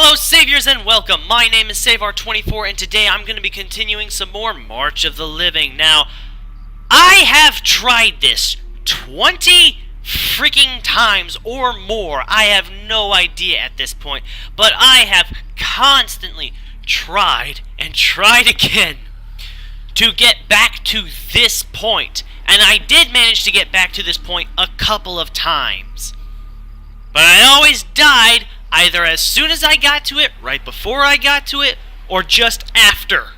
Hello, Saviors, and welcome. My name is Savar24, and today I'm going to be continuing some more March of the Living. Now, I have tried this 20 freaking times or more. I have no idea at this point, but I have constantly tried and tried again to get back to this point. And I did manage to get back to this point a couple of times. But I always died either as soon as I got to it, right before I got to it, or just after.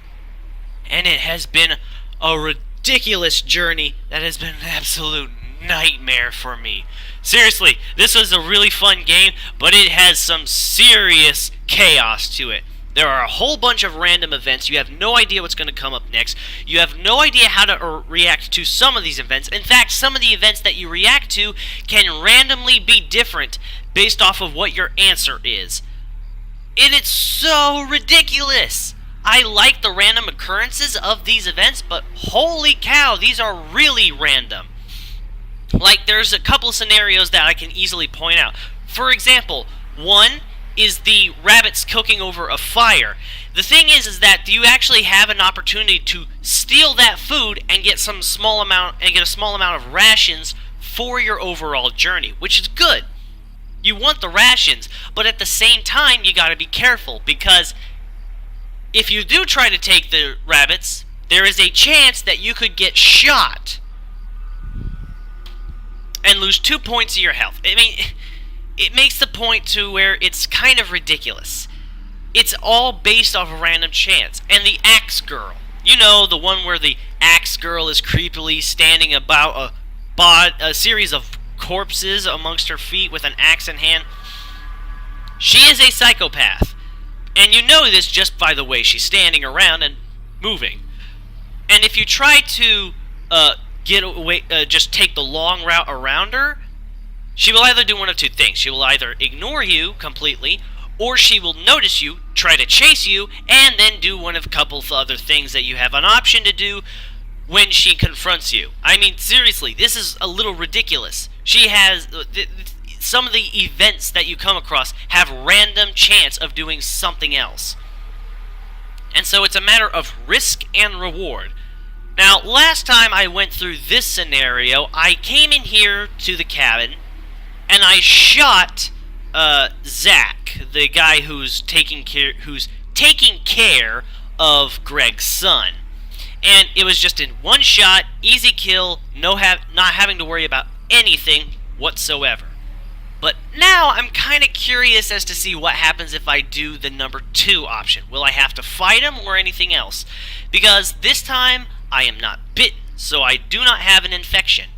And it has been a ridiculous journey that has been an absolute nightmare for me. Seriously, this was a really fun game, but it has some serious chaos to it. There are a whole bunch of random events. You have no idea what's going to come up next. You have no idea how to react to some of these events. In fact, some of the events that you react to can randomly be different based off of what your answer is. And it's so ridiculous. I like the random occurrences of these events, but holy cow, these are really random. Like, there's a couple scenarios that I can easily point out. For example, one is the rabbits cooking over a fire. The thing is that you actually have an opportunity to steal that food and get a small amount of rations for your overall journey, which is good. You want the rations, but at the same time you gotta be careful, because if you do try to take the rabbits, there is a chance that you could get shot and lose 2 points of your health. I mean, it makes the point to where it's kind of ridiculous. It's all based off of random chance. And the axe girl, you know, the one where the axe girl is creepily standing about a series of corpses amongst her feet with an axe in hand. She is a psychopath. And you know this just by the way she's standing around and moving. And if you try to get away, just take the long route around her, she will either do one of two things. She will either ignore you completely, or she will notice you, try to chase you, and then do one of a couple of other things that you have an option to do when she confronts you. I mean, seriously, this is a little ridiculous. She has... some of the events that you come across have random chance of doing something else. And so it's a matter of risk and reward. Now, last time I went through this scenario, I came in here to the cabin, and I shot Zach, the guy who's taking care of Greg's son. And it was just in one shot, easy kill, not having to worry about anything whatsoever. But now I'm kind of curious as to see what happens if I do the number 2 option. Will I have to fight him or anything else? Because this time I am not bitten, so I do not have an infection.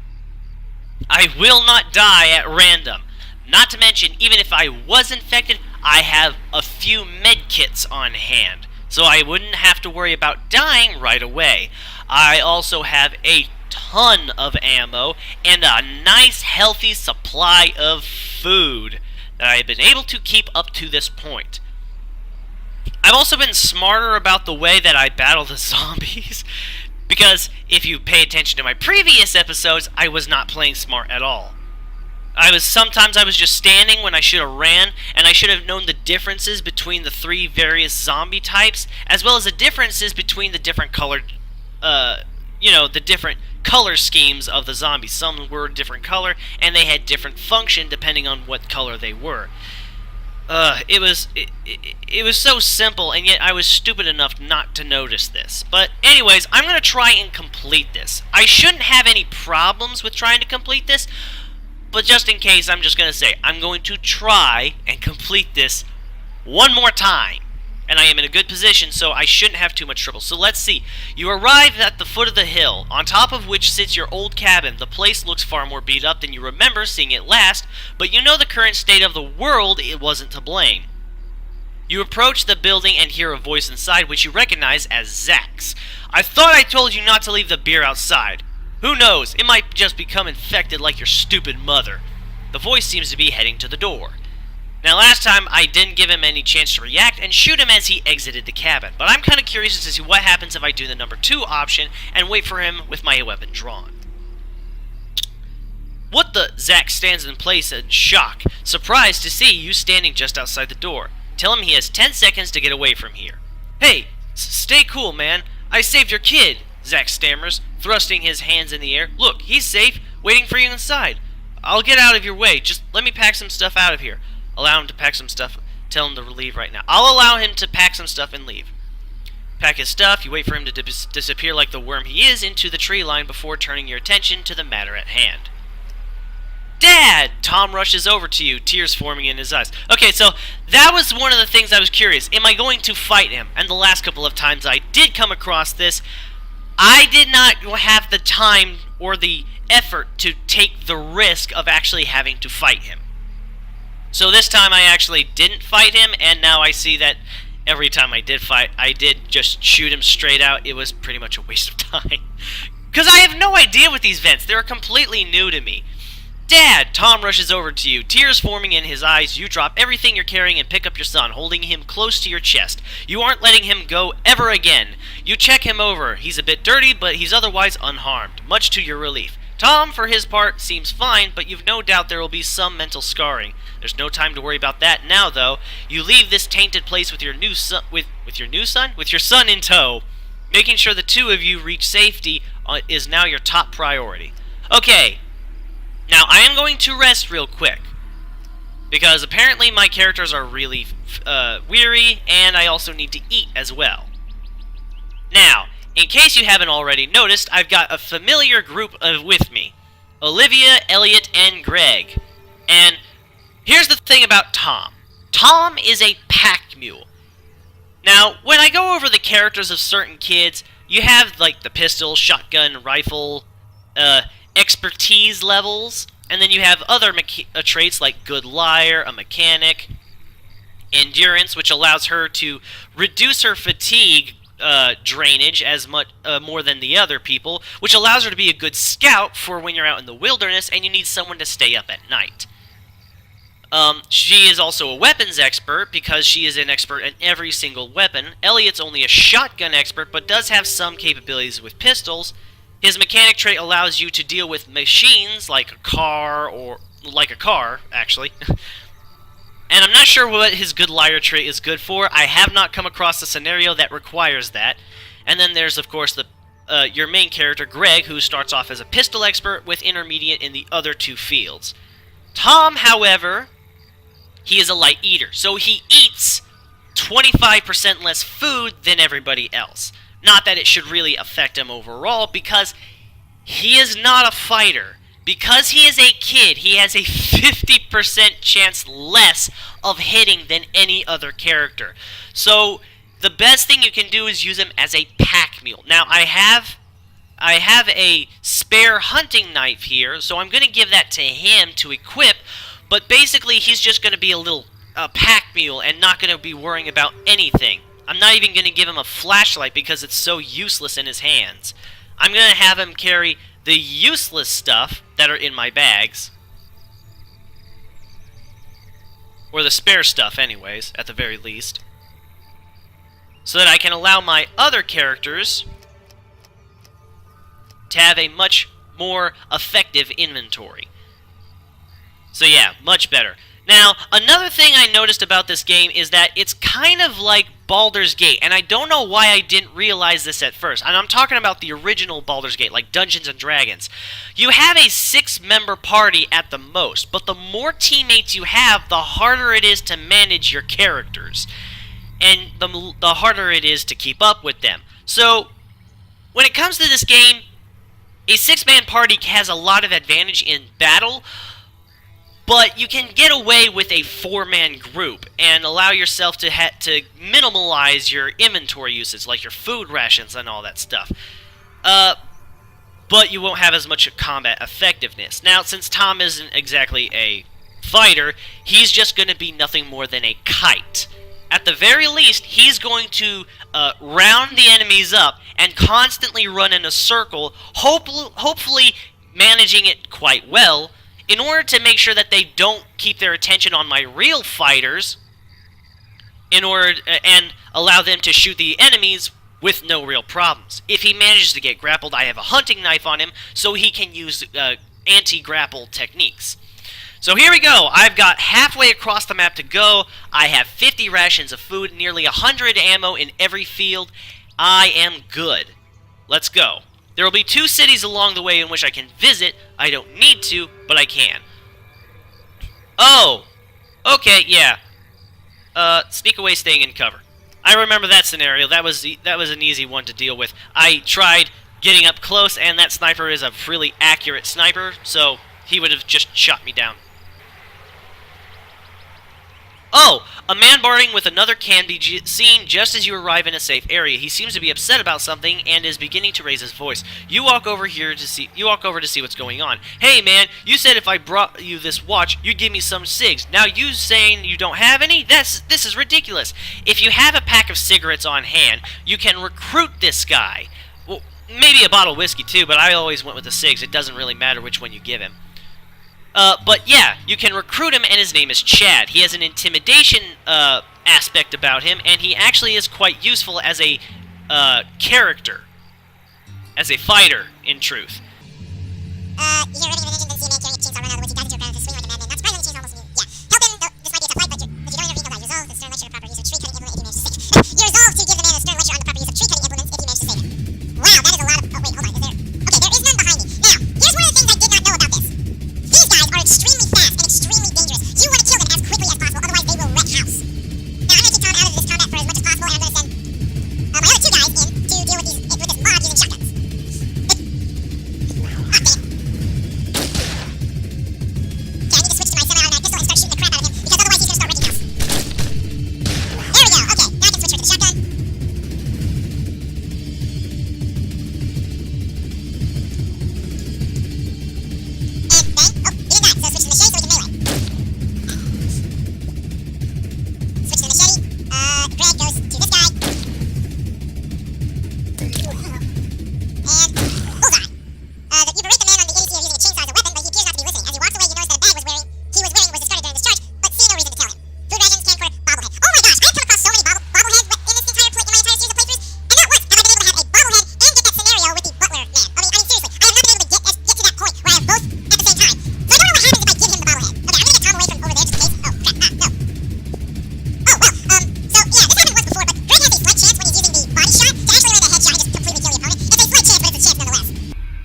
I will not die at random. Not to mention, even if I was infected, I have a few med kits on hand, so I wouldn't have to worry about dying right away. I also have a ton of ammo and a nice healthy supply of food that I have been able to keep up to this point. I've also been smarter about the way that I battle the zombies, because if you pay attention to my previous episodes, I was not playing smart at all. Sometimes I was just standing when I should have ran, and I should have known the differences between the 3 various zombie types, as well as the differences between the different colored, the different color schemes of the zombies. Some were a different color, and they had different function depending on what color they were. It was so simple, and yet I was stupid enough not to notice this. But anyways, I'm going to try and complete this. I shouldn't have any problems with trying to complete this, but just in case, I'm just going to say, I'm going to try and complete this one more time. And I am in a good position, so I shouldn't have too much trouble. So let's see. You arrive at the foot of the hill, on top of which sits your old cabin. The place looks far more beat up than you remember seeing it last, but you know the current state of the world, it wasn't to blame. You approach the building and hear a voice inside, which you recognize as Zach's. I thought I told you not to leave the beer outside. Who knows, it might just become infected like your stupid mother. The voice seems to be heading to the door. Now, last time, I didn't give him any chance to react and shoot him as he exited the cabin, but I'm kind of curious to see what happens if I do the number 2 option and wait for him with my weapon drawn. What the? Zach stands in place in shock, surprised to see you standing just outside the door. Tell him he has 10 seconds to get away from here. Hey, stay cool, man. I saved your kid, Zack stammers, thrusting his hands in the air. Look, he's safe, waiting for you inside. I'll get out of your way. Just let me pack some stuff out of here. Allow him to pack some stuff. Tell him to leave right now. I'll allow him to pack some stuff and leave. Pack his stuff. You wait for him to disappear like the worm he is into the tree line before turning your attention to the matter at hand. Dad! Tom rushes over to you, tears forming in his eyes. Okay, so that was one of the things I was curious. Am I going to fight him? And the last couple of times I did come across this, I did not have the time or the effort to take the risk of actually having to fight him. So this time I actually didn't fight him, and now I see that every time I did fight, I did just shoot him straight out. It was pretty much a waste of time. Because I have no idea with these vents. They're completely new to me. Dad! Tom rushes over to you, tears forming in his eyes. You drop everything you're carrying and pick up your son, holding him close to your chest. You aren't letting him go ever again. You check him over. He's a bit dirty, but he's otherwise unharmed, much to your relief. Tom, for his part, seems fine, but you've no doubt there will be some mental scarring. There's no time to worry about that now, though. You leave this tainted place with your new son, with your son in tow. Making sure the two of you reach safety is now your top priority. Okay. Now, I am going to rest real quick, because apparently my characters are really weary, and I also need to eat as well. Now, in case you haven't already noticed, I've got a familiar group with me. Olivia, Elliot, and Greg. And here's the thing about Tom. Tom is a pack mule. Now, when I go over the characters of certain kids, you have, like, the pistol, shotgun, rifle, expertise levels, and then you have other traits like good liar, a mechanic, endurance, which allows her to reduce her fatigue drainage as much more than the other people, which allows her to be a good scout for when you're out in the wilderness and you need someone to stay up at night. She is also a weapons expert because she is an expert in every single weapon. Elliot's only a shotgun expert but does have some capabilities with pistols. His mechanic trait allows you to deal with machines like a car, actually. And I'm not sure what his good liar trait is good for. I have not come across a scenario that requires that. And then there's, of course, your main character, Greg, who starts off as a pistol expert with intermediate in the other two fields. Tom, however, he is a light eater, so he eats 25% less food than everybody else. Not that it should really affect him overall, because he is not a fighter. Because he is a kid, he has a 50% chance less of hitting than any other character. So, the best thing you can do is use him as a pack mule. Now, I have a spare hunting knife here, so I'm going to give that to him to equip, but basically he's just going to be a little pack mule and not going to be worrying about anything. I'm not even going to give him a flashlight because it's so useless in his hands. I'm going to have him carry the useless stuff that are in my bags. Or the spare stuff, anyways, at the very least. So that I can allow my other characters to have a much more effective inventory. So yeah, much better. Now, another thing I noticed about this game is that it's kind of like Baldur's Gate, and I don't know why I didn't realize this at first. And I'm talking about the original Baldur's Gate, like Dungeons & Dragons. You have a 6-member party at the most, but the more teammates you have, the harder it is to manage your characters. And the harder it is to keep up with them. So, when it comes to this game, a 6-man party has a lot of advantage in battle, but you can get away with a 4-man group and allow yourself to minimalize your inventory usage, like your food rations and all that stuff. But you won't have as much combat effectiveness. Now, since Tom isn't exactly a fighter, he's just going to be nothing more than a kite. At the very least, he's going to round the enemies up and constantly run in a circle, hopefully managing it quite well, in order to make sure that they don't keep their attention on my real fighters, and allow them to shoot the enemies with no real problems. If he manages to get grappled, I have a hunting knife on him, so he can use anti-grapple techniques. So here we go. I've got halfway across the map to go. I have 50 rations of food, nearly 100 ammo in every field. I am good. Let's go. There will be 2 cities along the way in which I can visit. I don't need to, but I can. Oh! Okay, yeah. Sneak away, staying in cover. I remember that scenario. That was an easy one to deal with. I tried getting up close, and that sniper is a really accurate sniper, so he would have just shot me down. Oh! A man barring with another can be seen just as you arrive in a safe area. He seems to be upset about something and is beginning to raise his voice. You walk over to see what's going on. Hey man, you said if I brought you this watch, you'd give me some cigs. Now you saying you don't have any? This is ridiculous. If you have a pack of cigarettes on hand, you can recruit this guy. Well, maybe a bottle of whiskey too, but I always went with the cigs. It doesn't really matter which one you give him. But yeah, you can recruit him, and his name is Chad. He has an intimidation aspect about him, and he actually is quite useful as a character, as a fighter, in truth. You hear ripping of an engine, then see a man carrying a chainsaw run out of the woods. He dives into a crowd to swing like a madman. Not surprisingly, the chainsaw almost immune. Yeah. Help him! No, this might be a tough fight, but if you don't intervene, he'll die. Resolve the stern lecture of proper use of tree-cutting implement if he manages to save it. You resolve to give the man a stern lecture on the proper use of tree-cutting implements if he manages to save it. Wow, that is a lot of... Oh, wait, hold on. Is there... Okay, there is none behind me. Now, here's one of the things I did not know about this. These guys are extremely fast and extremely dangerous. You want to kill them as quickly as possible, otherwise they will wreck house. Now, I'm going to keep Tom out of this combat for as much as possible, and I'm going to send my other 2 guys in to deal with this mob using shotguns. Ah, damn. Okay, I need to switch to my semi-automatic pistol and start shooting the crap out of him, because otherwise he's going to start wrecking house. There we go. Okay, now I can switch over to the shotgun. And bang. Oh, he didn't die, so switch to the machete so we can melee. Switch to the machete. Greg goes to this guy. And bullseye. You berate the man on the idiocy of using a chainsaw as a weapon, but he appears not to be listening. As he walks away, you notice that a bag he was wearing was discarded during discharge, but see no reason to tell him. Food rations, camcorder, bobblehead. Oh my gosh, I've come across so many bobbleheads in this entire in my entire series of playthroughs, and not once have I been able to have a bobblehead and get that scenario with the butler man. I mean seriously, I have not been able to get to that point where I have both at the same time. So I don't know what happens if I give him the bobblehead. Okay, I'm gonna get Tom away from over there just in case. Oh crap, no. Oh well, so yeah, this happened once before, but Greg has a slight chance when he's using the body shot to actually land a headshot and just completely kill the opponent. It's a slight chance, but it's a chance nonetheless.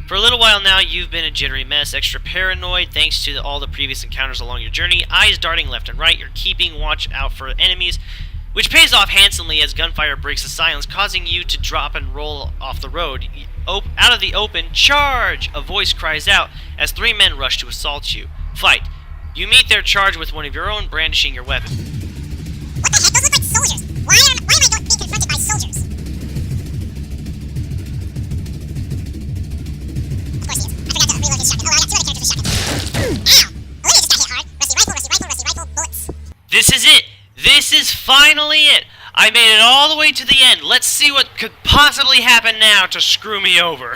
For a little while now, you've been a jittery mess, extra paranoid thanks to all the previous encounters along your journey, eyes darting left and right, you're keeping watch out for enemies, which pays off handsomely as gunfire breaks the silence, causing you to drop and roll off the road. Out of the open, charge! A voice cries out as 3 men rush to assault you. Fight. You meet their charge with one of your own, brandishing your weapon. What the heck? Those look like soldiers. Why am I being confronted by soldiers? Of course he is. I forgot to reload his shotgun. Oh, I got 2 other characters with shotguns. Ow! Olivia just got hit hard. Rusty rifle, bullets. This is it! This is finally it! I made it all the way to the end. Let's see what could possibly happen now to screw me over.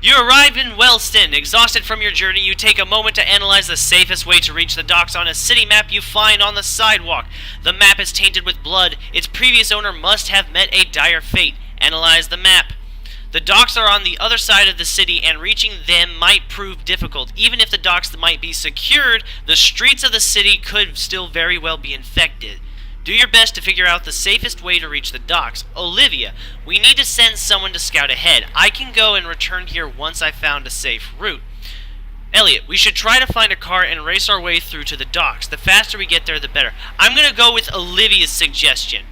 You arrived in Wellston. Exhausted from your journey, you take a moment to analyze the safest way to reach the docks on a city map you find on the sidewalk. The map is tainted with blood. Its previous owner must have met a dire fate. Analyze the map. The docks are on the other side of the city, and reaching them might prove difficult. Even if the docks might be secured, the streets of the city could still very well be infected. Do your best to figure out the safest way to reach the docks. Olivia, we need to send someone to scout ahead. I can go and return here once I've found a safe route. Elliot, we should try to find a car and race our way through to the docks. The faster we get there, the better. I'm going to go with Olivia's suggestion.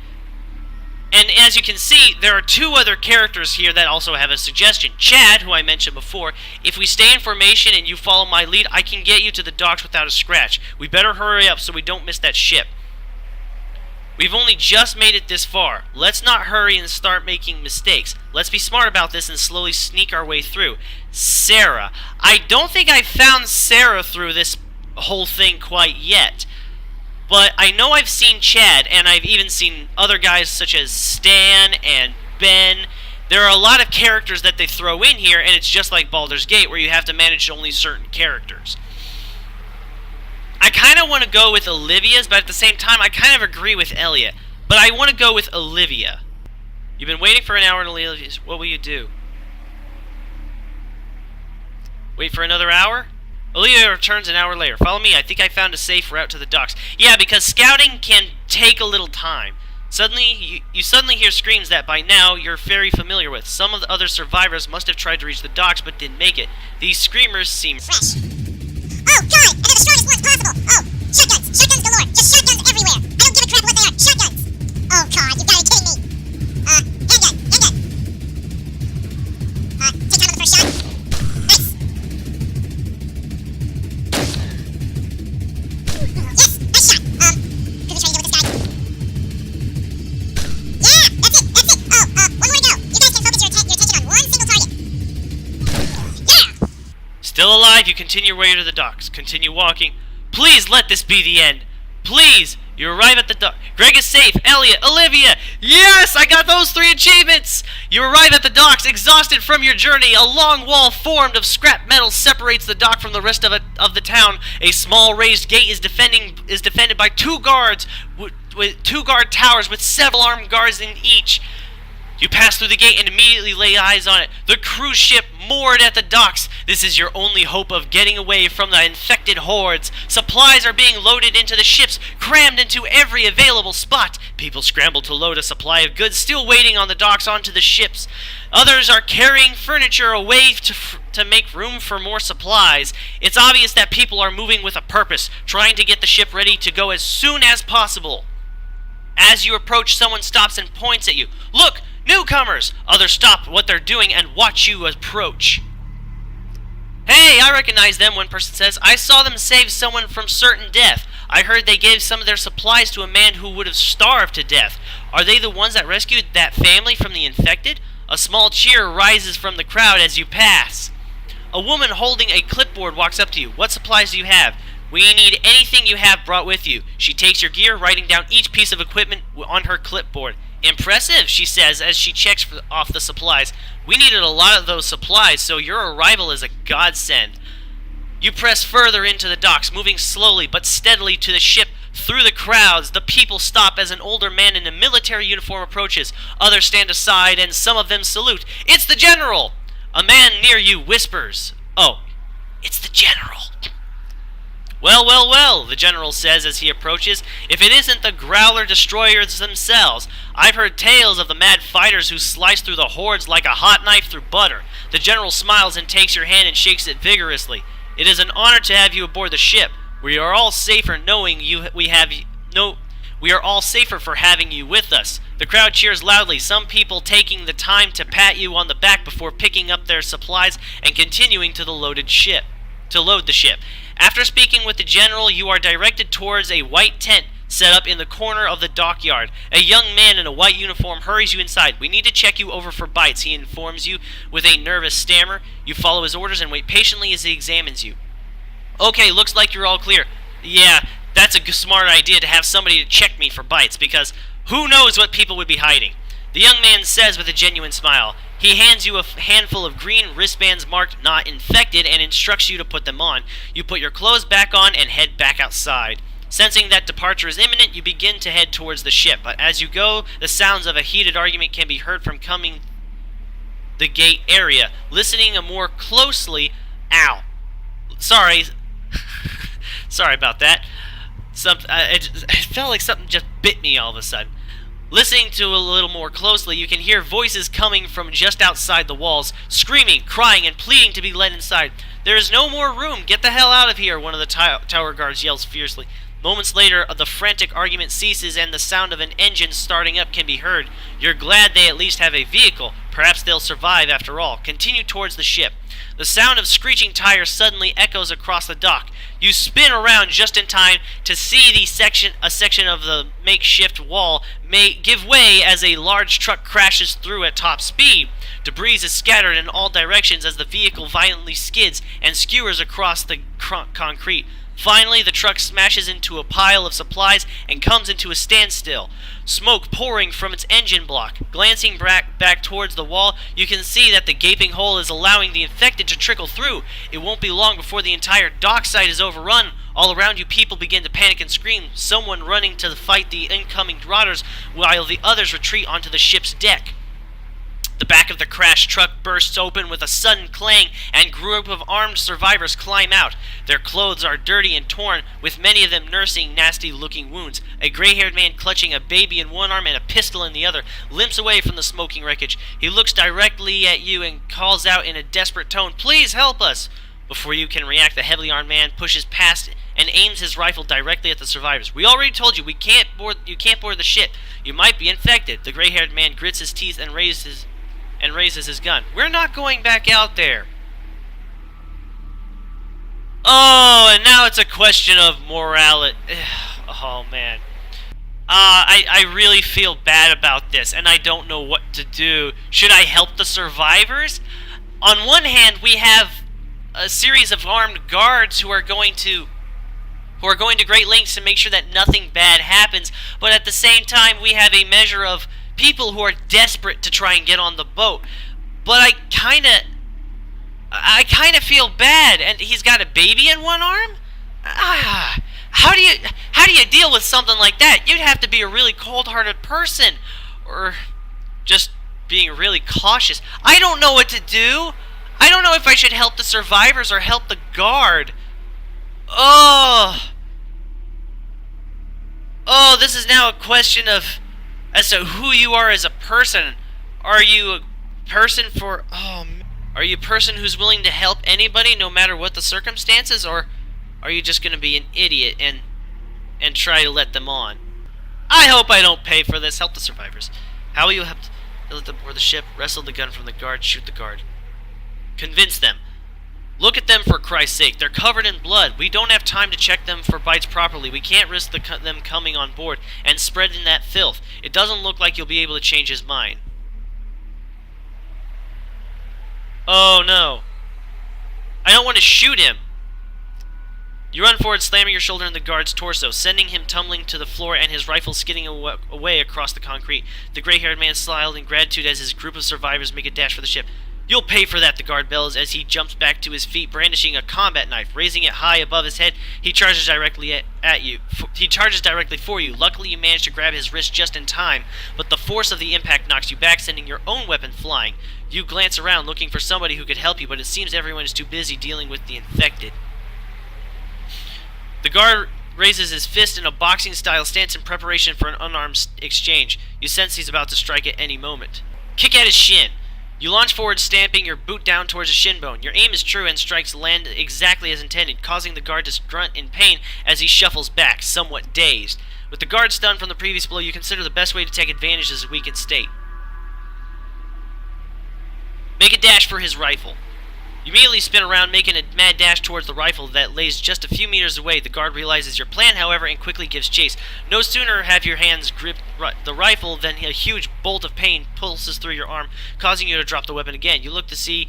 And as you can see, there are 2 other characters here that also have a suggestion. Chad, who I mentioned before, if we stay in formation and you follow my lead, I can get you to the docks without a scratch. We better hurry up so we don't miss that ship. We've only just made it this far. Let's not hurry and start making mistakes. Let's be smart about this and slowly sneak our way through. Sarah. I don't think I've found Sarah through this whole thing quite yet. But I know I've seen Chad, and I've even seen other guys such as Stan and Ben. There are a lot of characters that they throw in here, and it's just like Baldur's Gate, where you have to manage only certain characters. I kind of want to go with Olivia's, but at the same time, I kind of agree with Elliot. But I want to go with Olivia. You've been waiting for an hour in Olivia's. What will you do? Wait for another hour? Olivia returns an hour later. Follow me, I think I found a safe route to the docks. Yeah, because scouting can take a little time. Suddenly, you suddenly hear screams that by now you're very familiar with. Some of the other survivors must have tried to reach the docks but didn't make it. These screamers seem fresh. Oh, God! And they're the strongest ones possible! Oh, shotguns! Shotguns galore! Just shotguns everywhere! I don't give a crap what they are! Shotguns! Oh, God, you gotta be kidding me! Handgun! Handgun! Take time on the first shot. Nice! Yes! Nice shot! Quickly try to deal with this guy. Yeah! That's it! That's it! Oh, one more to go! You guys can focus your attention on one single target. Yeah! still alive. You continue your way to the docks. Continue walking. Please let this be the end. Please! You arrive at the dock. Greg is safe. Elliot, Olivia. Yes, I got those 3 achievements. You arrive at the docks, exhausted from your journey. A long wall formed of scrap metal separates the dock from the rest of the town. A small raised gate is defended by 2 guards with 2 guard towers with several armed guards in each. You pass through the gate and immediately lay eyes on it. The cruise ship moored at the docks. This is your only hope of getting away from the infected hordes. Supplies are being loaded into the ships, crammed into every available spot. People scramble to load a supply of goods still waiting on the docks onto the ships. Others are carrying furniture away to make room for more supplies. It's obvious that people are moving with a purpose, trying to get the ship ready to go as soon as possible. As you approach, someone stops and points at you. Look! Newcomers! Others stop what they're doing and watch you approach. Hey, I recognize them, one person says. I saw them save someone from certain death. I heard they gave some of their supplies to a man who would have starved to death. Are they the ones that rescued that family from the infected? A small cheer rises from the crowd as you pass. A woman holding a clipboard walks up to you. What supplies do you have? We need anything you have brought with you. She takes your gear, writing down each piece of equipment on her clipboard. Impressive, she says as she checks off the supplies. We needed a lot of those supplies, so your arrival is a godsend. You press further into the docks, moving slowly but steadily to the ship. Through the crowds, the people stop as an older man in a military uniform approaches. Others stand aside and some of them salute. It's the general! A man near you whispers. Oh, it's the general. Well, well, well, the general says as he approaches. If it isn't the Growler destroyers themselves. I've heard tales of the mad fighters who slice through the hordes like a hot knife through butter. The general smiles and takes your hand and shakes it vigorously. It is an honor to have you aboard the ship. We are all safer knowing we are all safer for having you with us. The crowd cheers loudly, some people taking the time to pat you on the back before picking up their supplies and continuing to load the ship. After speaking with the general, you are directed towards a white tent set up in the corner of the dockyard. A young man in a white uniform hurries you inside. We need to check you over for bites, he informs you with a nervous stammer. You follow his orders and wait patiently as he examines you. Okay, looks like you're all clear. Yeah, that's a smart idea to have somebody to check me for bites, because who knows what people would be hiding. The young man says with a genuine smile. He hands you a handful of green wristbands marked not infected and instructs you to put them on. You put your clothes back on and head back outside. Sensing that departure is imminent, you begin to head towards the ship, but as you go, the sounds of a heated argument can be heard from coming the gate area. Listening more closely... Ow. Sorry. Sorry about that. It felt like something just bit me all of a sudden. Listening to a little more closely, you can hear voices coming from just outside the walls, screaming, crying, and pleading to be let inside. There is no more room. Get the hell out of here, one of the tower guards yells fiercely. Moments later, the frantic argument ceases and the sound of an engine starting up can be heard. You're glad they at least have a vehicle. Perhaps they'll survive after all. Continue towards the ship. The sound of screeching tires suddenly echoes across the dock. You spin around just in time to see a section of the makeshift wall may give way as a large truck crashes through at top speed. Debris is scattered in all directions as the vehicle violently skids and skewers across the concrete. Finally, the truck smashes into a pile of supplies and comes into a standstill, smoke pouring from its engine block. Glancing back towards the wall, you can see that the gaping hole is allowing the infected to trickle through. It won't be long before the entire dockside is overrun. All around you, people begin to panic and scream, someone running to fight the incoming marauders while the others retreat onto the ship's deck. The back of the crashed truck bursts open with a sudden clang, and a group of armed survivors climb out. Their clothes are dirty and torn, with many of them nursing nasty-looking wounds. A gray-haired man clutching a baby in one arm and a pistol in the other limps away from the smoking wreckage. He looks directly at you and calls out in a desperate tone, "Please help us!" Before you can react, the heavily armed man pushes past and aims his rifle directly at the survivors. "We already told you you can't board the ship. You might be infected." The gray-haired man grits his teeth and raises his gun. "We're not going back out there." Oh, and now it's a question of morality. Oh, man. I really feel bad about this, and I don't know what to do. Should I help the survivors? On one hand, we have a series of armed guards who are going to great lengths to make sure that nothing bad happens, but at the same time, we have a measure of people who are desperate to try and get on the boat. But I kind of feel bad, and he's got a baby in one arm? How do you deal with something like that? You'd have to be a really cold-hearted person, or just being really cautious. I don't know what to do. I don't know if I should help the survivors or help the guard. Oh, this is now a question of as to who you are as a person. Are you a person are you a person who's willing to help anybody no matter what the circumstances, or are you just going to be an idiot and try to let them on? I hope I don't pay for this. Help the survivors. How will you help let them board the ship? Wrestle the gun from the guard. Shoot the guard. Convince them. Look at them, for Christ's sake. They're covered in blood. We don't have time to check them for bites properly. We can't risk them coming on board and spreading that filth. It doesn't look like you'll be able to change his mind. Oh, no. I don't want to shoot him. You run forward, slamming your shoulder in the guard's torso, sending him tumbling to the floor and his rifle skidding away across the concrete. The gray-haired man smiled in gratitude as his group of survivors make a dash for the ship. "You'll pay for that," the guard bellows as he jumps back to his feet, brandishing a combat knife. Raising it high above his head, he charges directly at you. He charges directly for you. Luckily, you manage to grab his wrist just in time, but the force of the impact knocks you back, sending your own weapon flying. You glance around, looking for somebody who could help you, but it seems everyone is too busy dealing with the infected. The guard raises his fist in a boxing-style stance in preparation for an unarmed exchange. You sense he's about to strike at any moment. Kick at his shin. You launch forward, stamping your boot down towards his shin bone. Your aim is true, and strikes land exactly as intended, causing the guard to grunt in pain as he shuffles back, somewhat dazed. With the guard stunned from the previous blow, you consider the best way to take advantage of his weakened state. Make a dash for his rifle. You immediately spin around, making a mad dash towards the rifle that lays just a few meters away. The guard realizes your plan, however, and quickly gives chase. No sooner have your hands gripped the rifle than a huge bolt of pain pulses through your arm, causing you to drop the weapon again. You look to see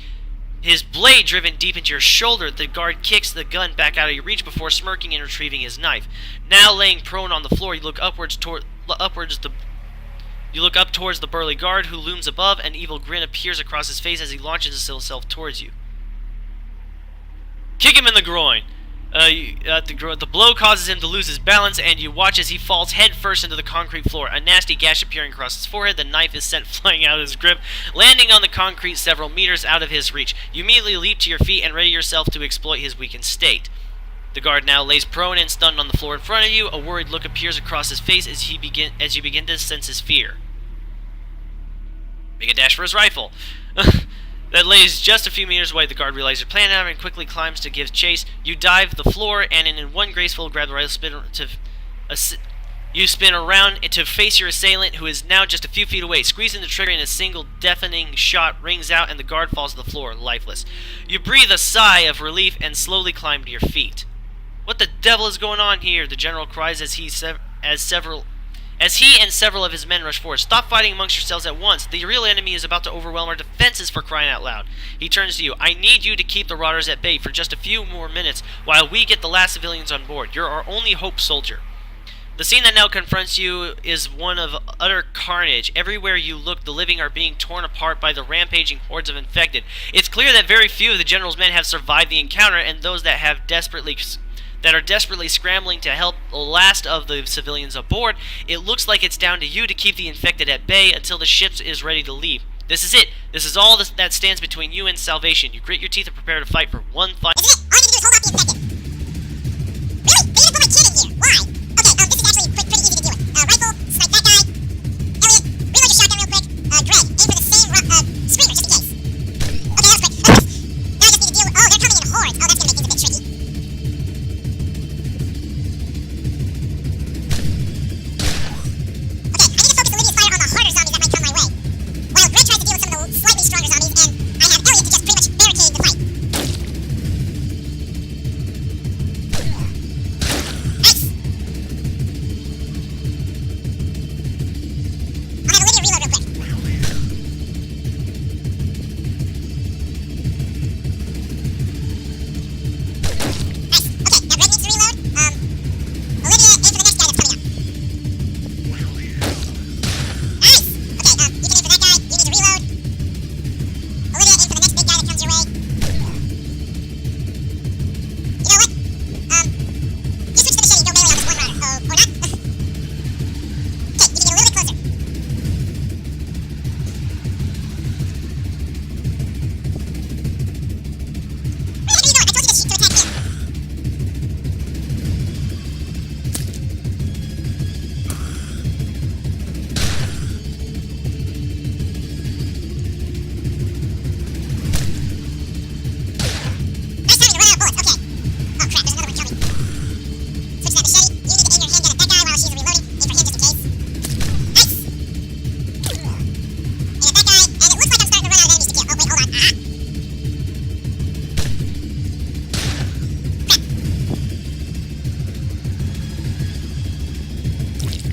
his blade driven deep into your shoulder. The guard kicks the gun back out of your reach before smirking and retrieving his knife. Now laying prone on the floor, you look up towards the burly guard who looms above. An evil grin appears across his face as he launches himself towards you. Kick him in the groin. The blow causes him to lose his balance, and you watch as he falls head first into the concrete floor. A nasty gash appearing across his forehead, the knife is sent flying out of his grip, landing on the concrete several meters out of his reach. You immediately leap to your feet and ready yourself to exploit his weakened state. The guard now lays prone and stunned on the floor in front of you. A worried look appears across his face as you begin to sense his fear. Make a dash for his rifle. That lays just a few meters away. The guard realizes your plan and quickly climbs to give chase. You dive the floor and in one graceful grab the rifle you spin around to face your assailant, who is now just a few feet away. Squeezing the trigger and a single deafening shot rings out and the guard falls to the floor, lifeless. You breathe a sigh of relief and slowly climb to your feet. "What the devil is going on here?" the general cries as he and several of his men rush forward. "Stop fighting amongst yourselves at once. The real enemy is about to overwhelm our defenses, for crying out loud." He turns to you. "I need you to keep the Marauders at bay for just a few more minutes while we get the last civilians on board. You're our only hope, soldier." The scene that now confronts you is one of utter carnage. Everywhere you look, the living are being torn apart by the rampaging hordes of infected. It's clear that very few of the general's men have survived the encounter, and those that are desperately scrambling to help the last of the civilians aboard. It looks like it's down to you to keep the infected at bay until the ship is ready to leave. This is it. This is all that stands between you and salvation. You grit your teeth and prepare to fight for one final... This is it. All you need to do is hold off the infected. Really? They even put my kid in here. Why? Okay, this is actually pretty easy to deal with. Rifle, snipe that guy. Elliot, reload your shotgun real quick. Greg, aim for the same screamer, just in case. Okay, that was quick. Now I just need to deal with... Oh, they're coming in hordes. Oh, that's gonna make things a bit tricky. Okay, I need to focus Olivia's fire on the harder zombies that might come my way. While Greg tries to deal with some of the slightly stronger zombies, and I have Elliot to just pretty much barricade the fight. Nice! I'll have Olivia reload real quick. Nice. Okay, now Greg needs to reload. Olivia, aim for the next guy that's coming up. Nice! Okay, you can aim for that guy. You need to reload. Olivia, aim for the next big guy that comes your way. You know what? You switch to the machete and go melee on this one runner. Oh, or not? Okay, you can get a little bit closer. Where the heck are you going? I told you to attack him. Nice timing to run out of bullets. Okay. Oh crap, there's another one coming. Switch to that machete. You need to aim your handgun at that guy while she's reloading. Aim for him just in case. Nice! Aim at that guy, and it looks like I'm starting to run out of enemies to kill. Oh wait, hold on. Aha! Crap. Oh,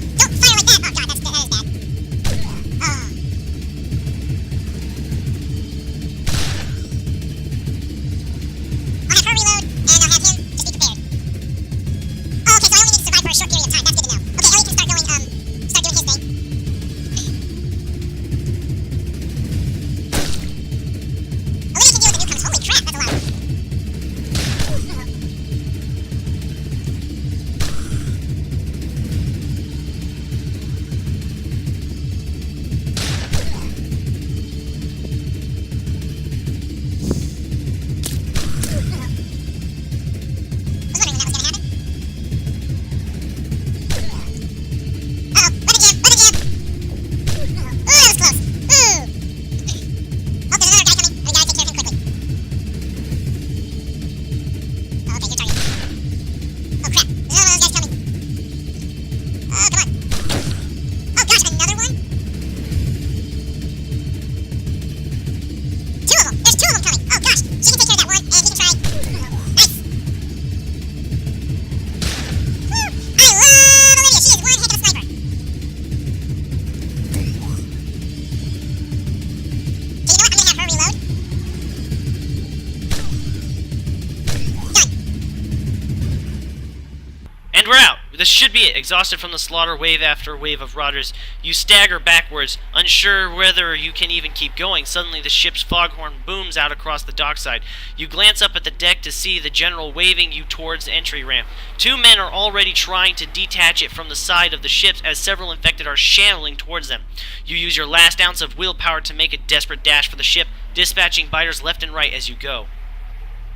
no, don't fire like that. Oh god, that is bad. Oh. I'll have her reload, and I'll have him just be prepared. Oh, okay, so I only need to survive for a short period of time. That's good to know. Okay, Elliot can start doing his thing. Olivia can deal with the newcomers. Holy crap, that's a lot. I was wondering when that was gonna happen. Uh-oh, weapon jam, weapon jam! Ooh, that was close. Ooh! Oh, there's another guy coming. We gotta take care of him quickly. Oh, okay, you're targeted. Oh crap, there's another one of those guys coming. Oh, come on. Oh gosh, another one? Two of them! There's two of them coming! Oh gosh, she can take care of that one, and he can try... Nice! Woo! I love Olivia! She is one heck of a sniper! So you know what? I'm gonna have her reload. Done! And we're out. This should be it. Exhausted from the slaughter wave after wave of rotters, you stagger backwards, unsure whether you can even keep going. Suddenly the ship's foghorn booms out across the dockside. You glance up at the deck to see the general waving you towards the entry ramp. Two men are already trying to detach it from the side of the ship as several infected are shambling towards them. You use your last ounce of willpower to make a desperate dash for the ship, dispatching biters left and right as you go.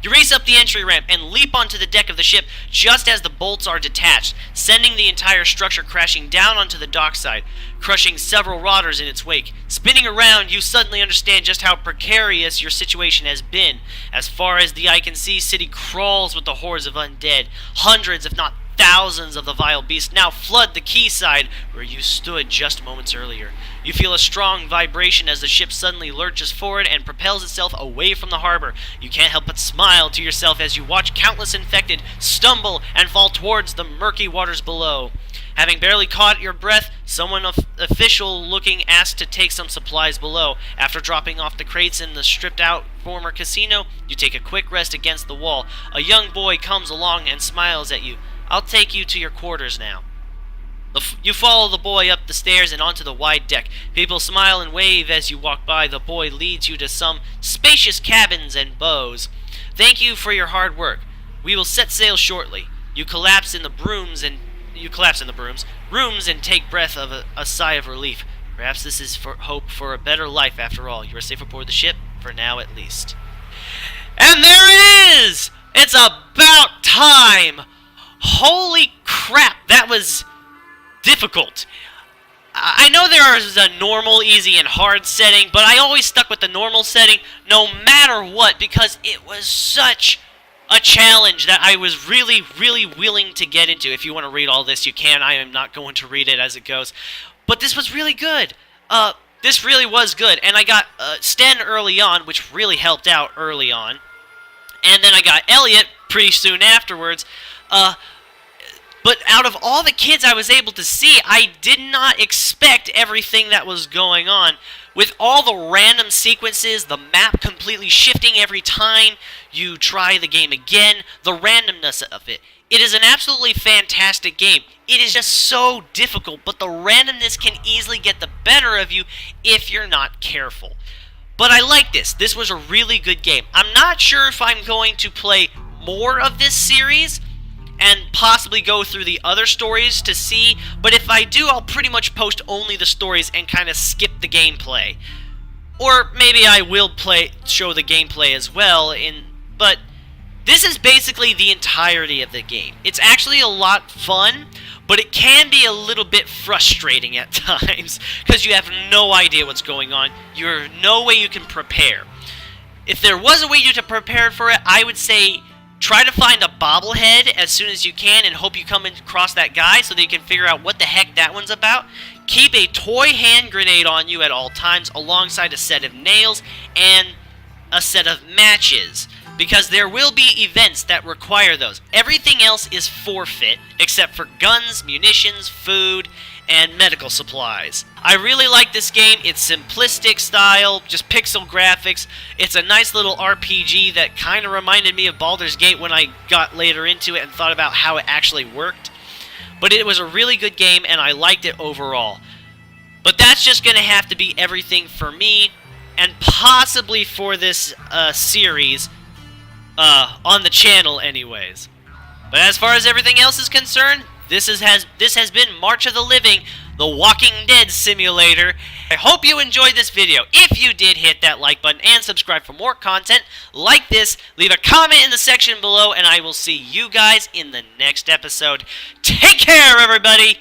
You race up the entry ramp and leap onto the deck of the ship just as the bolts are detached, sending the entire structure crashing down onto the dockside, crushing several rotters in its wake. Spinning around, you suddenly understand just how precarious your situation has been. As far as the eye can see, city crawls with the hordes of undead. Hundreds, if not thousands of the vile beasts now flood the quayside where you stood just moments earlier. You feel a strong vibration as the ship suddenly lurches forward and propels itself away from the harbor. You can't help but smile to yourself as you watch countless infected stumble and fall towards the murky waters below. Having barely caught your breath, someone official looking asks to take some supplies below. After dropping off the crates in the stripped out former casino, you take a quick rest against the wall. A young boy comes along and smiles at you. I'll take you to your quarters now. You follow the boy up the stairs and onto the wide deck. People smile and wave as you walk by. The boy leads you to some spacious cabins and bows. Thank you for your hard work. We will set sail shortly. You collapse in the brooms rooms and take breath of a sigh of relief. Perhaps this is for hope for a better life after all. You are safe aboard the ship, for now at least. And there it is! It's about time! Holy crap, that was difficult. I know there is a normal, easy, and hard setting, but I always stuck with the normal setting no matter what because it was such a challenge that I was really, really willing to get into. If you want to read all this, you can. I am not going to read it as it goes. But this was really good. This really was good. And I got Sten early on, which really helped out early on. And then I got Elliot pretty soon afterwards. But out of all the kids I was able to see, I did not expect everything that was going on. With all the random sequences, the map completely shifting every time you try the game again, the randomness of it. It is an absolutely fantastic game. It is just so difficult, but the randomness can easily get the better of you if you're not careful. But I like this. This was a really good game. I'm not sure if I'm going to play more of this series and possibly go through the other stories to see, but if I do, I'll pretty much post only the stories and kind of skip the gameplay. Or maybe I will show the gameplay as well, but this is basically the entirety of the game. It's actually a lot fun, but it can be a little bit frustrating at times, because you have no idea what's going on. There's no way you can prepare. If there was a way you to prepare for it, I would say try to find a bobblehead as soon as you can and hope you come across that guy so that you can figure out what the heck that one's about. Keep a toy hand grenade on you at all times alongside a set of nails and a set of matches, because there will be events that require those. Everything else is forfeit except for guns, munitions, food, and medical supplies. I really like this game. It's simplistic style, just pixel graphics. It's a nice little RPG that kind of reminded me of Baldur's Gate when I got later into it and thought about how it actually worked. But it was a really good game and I liked it overall. But that's just going to have to be everything for me and possibly for this series on the channel anyways. But as far as everything else is concerned, this has been March of the Living, the Walking Dead simulator. I hope you enjoyed this video. If you did, hit that like button and subscribe for more content like this. Leave a comment in the section below, and I will see you guys in the next episode. Take care, everybody!